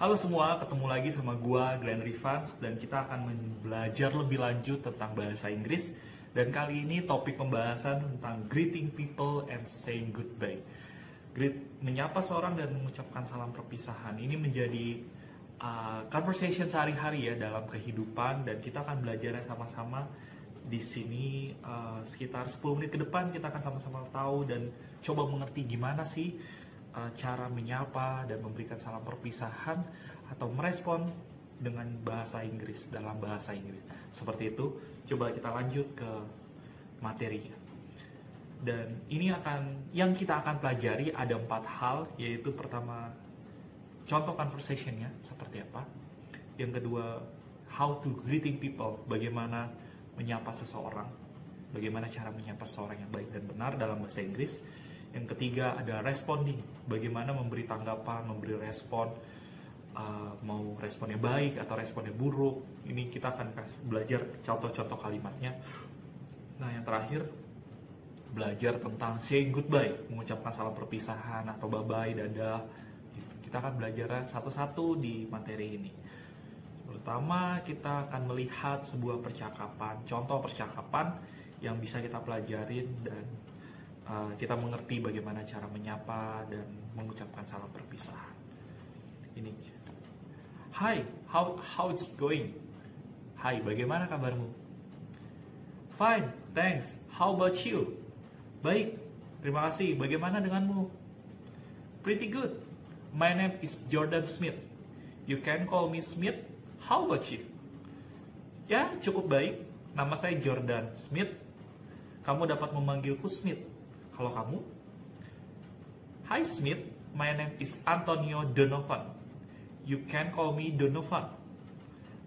Halo semua, ketemu lagi sama gua Glenn Rivans dan kita akan belajar lebih lanjut tentang bahasa Inggris. Dan kali ini topik pembahasan tentang greeting people and saying goodbye. Menyapa seorang dan mengucapkan salam perpisahan. Ini menjadi conversation sehari-hari ya dalam kehidupan, dan kita akan belajarnya sama-sama di sini sekitar 10 menit ke depan. Kita akan sama-sama tahu dan coba mengerti gimana sih cara menyapa dan memberikan salam perpisahan atau merespon dengan bahasa Inggris, dalam bahasa Inggris. Seperti itu, coba kita lanjut ke materinya. Dan ini yang kita akan pelajari ada 4 hal, yaitu pertama, contoh conversationnya seperti apa. Yang kedua, how to greeting people, bagaimana menyapa seseorang, bagaimana cara menyapa seseorang yang baik dan benar dalam bahasa Inggris. Yang ketiga ada responding, bagaimana memberi tanggapan, memberi respon, mau responnya baik atau responnya buruk. Ini kita akan belajar contoh-contoh kalimatnya. Nah, yang terakhir belajar tentang saying goodbye, mengucapkan salam perpisahan atau bye-bye, dadah. Kita akan belajar satu-satu di materi ini. Pertama, kita akan melihat sebuah percakapan, contoh percakapan yang bisa kita pelajarin dan kita mengerti bagaimana cara menyapa dan mengucapkan salam perpisahan. Ini. Hi, how it's going? Hai, bagaimana kabarmu? Fine, thanks. How about you? Baik, terima kasih. Bagaimana denganmu? Pretty good. My name is Jordan Smith. You can call me Smith. How about you? Ya, cukup baik. Nama saya Jordan Smith. Kamu dapat memanggilku Smith. Kalau kamu? Hi Smith, my name is Antonio Donovan. You can call me Donovan.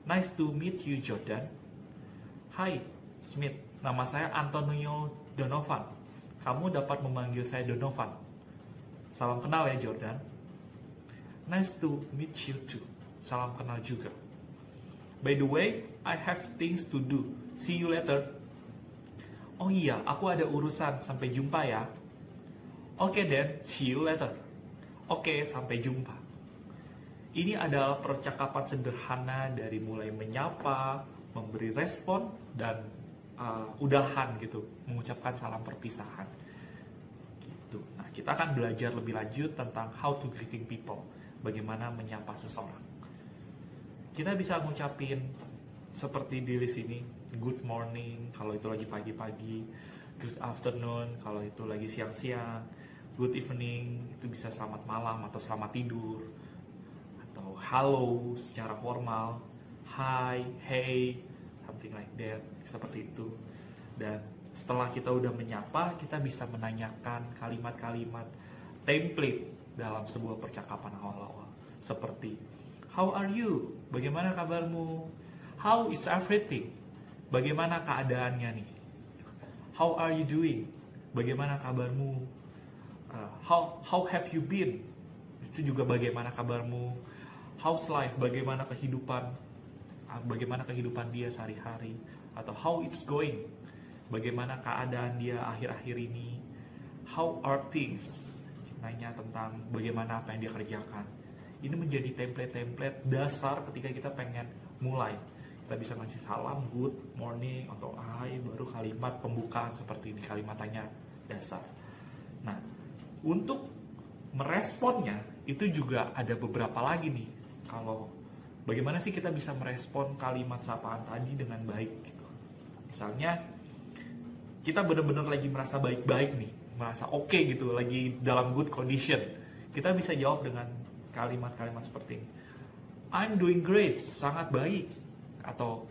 Nice to meet you, Jordan. Hi Smith, nama saya Antonio Donovan. Kamu dapat memanggil saya Donovan. Salam kenal ya, Jordan. Nice to meet you too. Salam kenal juga. By the way, I have things to do. See you later. Oh iya, aku ada urusan. Sampai jumpa ya. Oke then, see you later. Oke, sampai jumpa. Ini adalah percakapan sederhana dari mulai menyapa, memberi respon, dan udahan gitu, mengucapkan salam perpisahan. Gitu. Nah, kita akan belajar lebih lanjut tentang how to greeting people, bagaimana menyapa seseorang. Kita bisa ngucapin seperti di sini, good morning kalau itu lagi pagi-pagi, good afternoon kalau itu lagi siang-siang, good evening itu bisa selamat malam atau selamat tidur, atau hello secara formal, hi, hey, something like that, seperti itu. Dan setelah kita udah menyapa, kita bisa menanyakan kalimat-kalimat template dalam sebuah percakapan awal-awal, seperti how are you? Bagaimana kabarmu? How is everything? Bagaimana keadaannya nih? How are you doing? Bagaimana kabarmu? How have you been? Itu juga bagaimana kabarmu? How's life? Bagaimana kehidupan? Bagaimana kehidupan dia sehari-hari? Atau how it's going? Bagaimana keadaan dia akhir-akhir ini? How are things? Nanya tentang bagaimana apa yang dia kerjakan. Ini menjadi template-template dasar ketika kita pengen mulai. Kita bisa ngasih salam, good morning, atau hi, baru kalimat pembukaan seperti ini, kalimat tanya dasar. Nah, untuk meresponnya, itu juga ada beberapa lagi nih. Kalau bagaimana sih kita bisa merespon kalimat sapaan tadi dengan baik gitu. Misalnya, kita benar-benar lagi merasa baik-baik nih, merasa oke gitu, lagi dalam good condition. Kita bisa jawab dengan kalimat-kalimat seperti ini. I'm doing great, sangat baik. Atau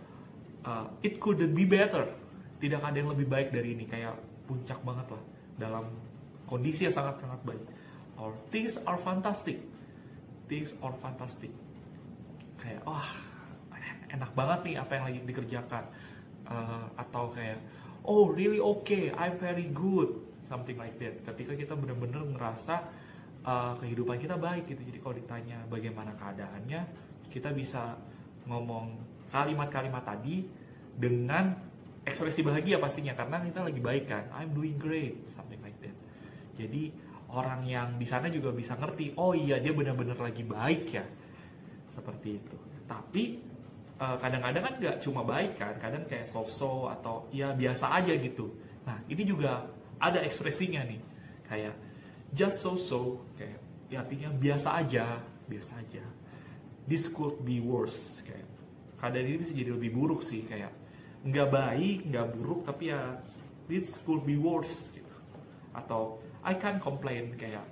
it couldn't be better, tidak ada yang lebih baik dari ini, kayak puncak banget lah, dalam kondisi yang sangat-sangat baik. Or things are fantastic, kayak enak banget nih apa yang lagi dikerjakan. Atau kayak oh really okay, I'm very good, something like that. Ketika kita benar-benar ngerasa kehidupan kita baik gitu. Jadi kalau ditanya bagaimana keadaannya, kita bisa ngomong kalimat-kalimat tadi dengan ekspresi bahagia pastinya, karena kita lagi baik kan. I'm doing great, something like that. Jadi orang yang di sana juga bisa ngerti, oh iya dia benar-benar lagi baik ya. seperti itu. Tapi kadang-kadang kan nggak cuma baik kan, kadang kayak so-so atau ya biasa aja gitu. Nah ini juga ada ekspresinya nih, kayak just so-so, kayak ya artinya biasa aja, biasa aja. This could be worse, kayak keadaan ini bisa jadi lebih buruk sih, kayak nggak baik, nggak buruk, tapi ya this could be worse gitu. Atau I can't complain, kayak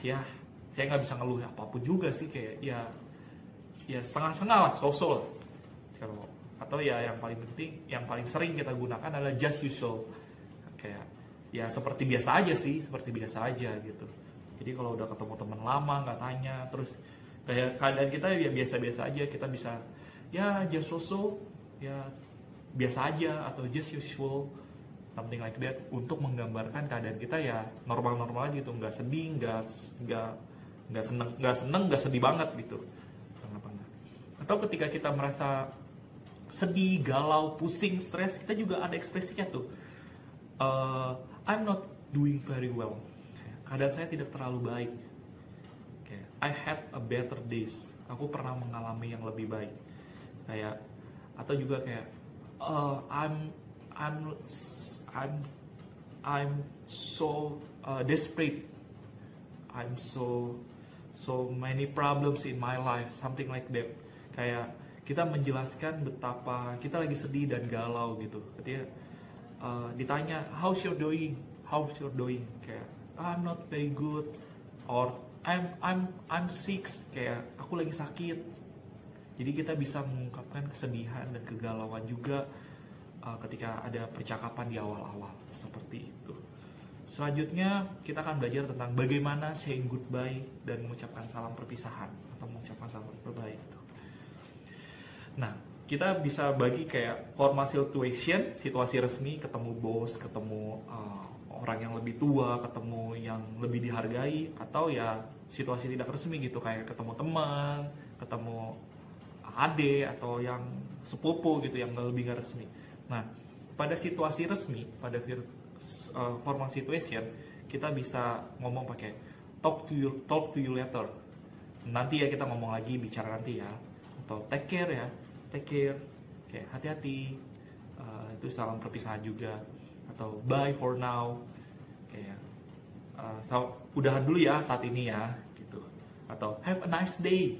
ya saya nggak bisa ngeluh apapun juga sih, kayak ya setengah-setengah lah, so-so lah. Atau ya yang paling penting, yang paling sering kita gunakan adalah just usual, kayak ya seperti biasa aja sih, seperti biasa aja gitu. Jadi kalau udah ketemu teman lama nggak tanya, terus kayak keadaan kita ya biasa-biasa aja, kita bisa ya just so-so, ya biasa aja, atau just usual, something like that, untuk menggambarkan keadaan kita ya normal-normal aja gitu, nggak sedih, nggak seneng, nggak sedih banget gitu. Atau ketika kita merasa sedih, galau, pusing, stres, kita juga ada ekspresinya tuh. I'm not doing very well. Keadaan saya tidak terlalu baik. I had a better days. Aku pernah mengalami yang lebih baik. Kayak atau juga kayak I'm so desperate. I'm so many problems in my life, something like that. Kayak kita menjelaskan betapa kita lagi sedih dan galau gitu. Ketika ditanya how's your doing, kayak I'm not very good, or I'm sick, kayak aku lagi sakit. Jadi kita bisa mengungkapkan kesedihan dan kegalauan juga ketika ada percakapan di awal-awal seperti itu. Selanjutnya kita akan belajar tentang bagaimana saying goodbye dan mengucapkan salam perpisahan atau mengucapkan salam berbye gitu. Nah, kita bisa bagi kayak formal situation, situasi resmi, ketemu bos, ketemu orang yang lebih tua, ketemu yang lebih dihargai, atau ya situasi tidak resmi gitu, kayak ketemu teman, ketemu ade, atau yang sepupu gitu, yang lebih nggak resmi. Nah, pada situasi resmi, pada formal situation, kita bisa ngomong pakai talk to you later. Nanti ya kita ngomong lagi, bicara nanti ya, atau take care ya. Kayak hati-hati, itu salam perpisahan juga. Atau bye for now, kayak udahan dulu ya saat ini ya gitu. Atau have a nice day,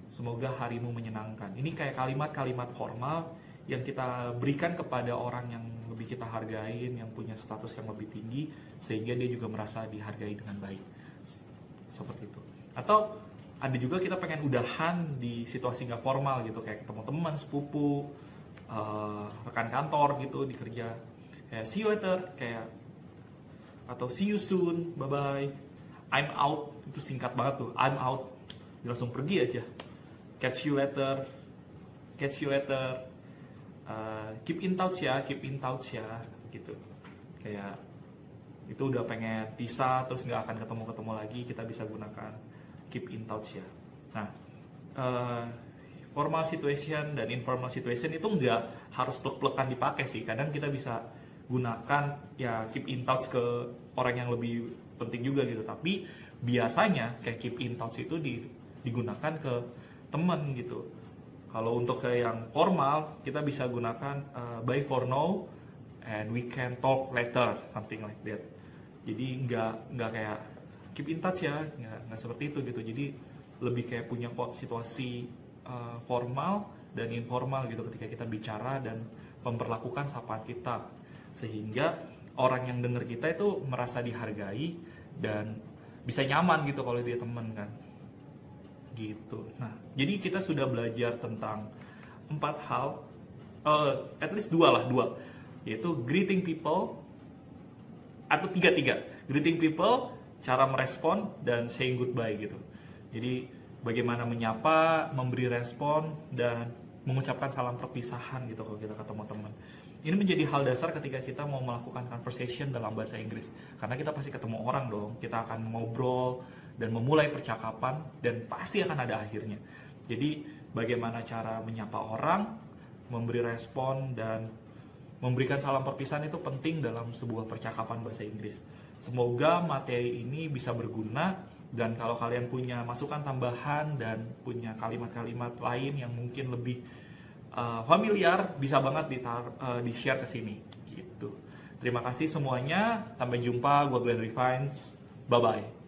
semoga harimu menyenangkan. Ini kayak kalimat-kalimat formal yang kita berikan kepada orang yang lebih kita hargain, yang punya status yang lebih tinggi, sehingga dia juga merasa dihargai dengan baik, seperti itu. Atau ada juga kita pengen udahan di situasi nggak formal gitu, kayak ketemu teman, sepupu, rekan kantor gitu di kerja, kayak see you later, kayak atau see you soon, bye bye, I'm out, itu singkat banget tuh, I'm out, langsung pergi aja. Catch you later, keep in touch ya gitu. Kayak itu udah pengen pisah terus nggak akan ketemu lagi, kita bisa gunakan keep in touch ya. Nah, formal situation dan informal situation itu nggak harus plek-plekan dipakai sih. Kadang kita bisa gunakan ya keep in touch ke orang yang lebih penting juga gitu. Tapi biasanya kayak keep in touch itu digunakan ke teman gitu. Kalau untuk ke yang formal, kita bisa gunakan bye for now and we can talk later, something like that. Jadi nggak kayak keep in touch ya, nggak seperti itu gitu. Jadi lebih kayak punya situasi formal dan informal gitu ketika kita bicara dan memperlakukan sapaan kita, sehingga orang yang dengar kita itu merasa dihargai dan bisa nyaman gitu kalau dia teman kan gitu. Nah, jadi kita sudah belajar tentang 4 hal, at least dua, yaitu greeting people, atau tiga, greeting people, cara merespon, dan saying goodbye gitu. Jadi bagaimana menyapa, memberi respon, dan mengucapkan salam perpisahan gitu kalau kita ketemu teman. Ini menjadi hal dasar ketika kita mau melakukan conversation dalam bahasa Inggris. Karena kita pasti ketemu orang dong, kita akan ngobrol dan memulai percakapan, dan pasti akan ada akhirnya. Jadi bagaimana cara menyapa orang, memberi respon, dan memberikan salam perpisahan itu penting dalam sebuah percakapan bahasa Inggris. Semoga materi ini bisa berguna Dan kalau kalian punya masukan tambahan dan punya kalimat-kalimat lain yang mungkin lebih familiar, bisa banget di-share ke sini gitu. Terima kasih semuanya, sampai jumpa, gue Glenn Refines, bye-bye.